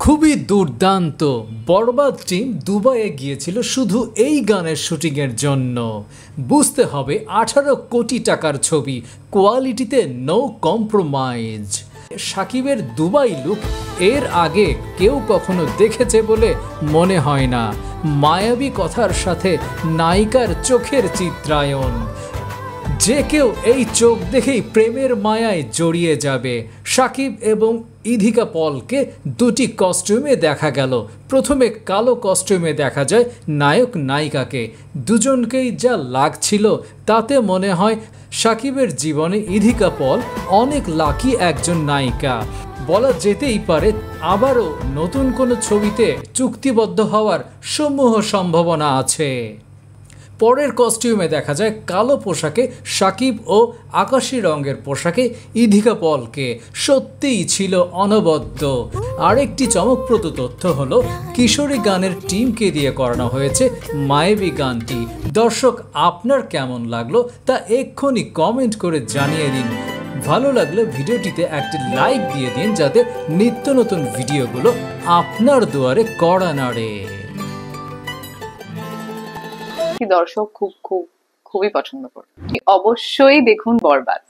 খুবই দুর্দান্ত। বরবাদ টিম দুবাইয়ে গিয়েছিল শুধু এই গানের শুটিংয়ের জন্য। বুঝতে হবে 18 কোটি টাকার ছবি, কোয়ালিটিতে নো কম্প্রোমাইজ। সাকিবের দুবাই লুক এর আগে কেউ কখনো দেখেছে বলে মনে হয় না। মায়াবী কথার সাথে নায়িকার চোখের চিত্রায়ন, যে কেউ এই চোখ দেখেই প্রেমের মায়ায় জড়িয়ে যাবে। সাকিব এবং ইধিকা পলকে দুটি কস্টিউমে দেখা গেল। প্রথমে কালো কস্টিউমে দেখা যায় নায়ক নায়িকাকে। দুজনকেই যা লাগছিল তাতে মনে হয় সাকিবের জীবনে ইধিকা পল অনেক লাকি একজন নায়িকা। বলা যেতেই পারে আবারও নতুন কোনো ছবিতে চুক্তিবদ্ধ হওয়ার সমূহ সম্ভাবনা আছে। পরের কস্টিউমে দেখা যায় কালো পোশাকে সাকিব ও আকাশি রঙের পোশাকে ইধিকা পলকে। সত্যিই ছিল অনবদ্য। আরেকটি চমকপ্রদ তথ্য হলো কিশোরী গানের টিমকে দিয়ে করানো হয়েছে মায়াবী গানটি। দর্শক, আপনার কেমন লাগলো তা এক্ষুনি কমেন্ট করে জানিয়ে দিন। ভালো লাগলে ভিডিওটিতে একটি লাইক দিয়ে দিন, যাতে নিত্য নতুন ভিডিওগুলো আপনার দুয়ারে কড়া নাড়ে। দর্শক খুবই পছন্দ করবে। অবশ্যই দেখুন বরবাদ।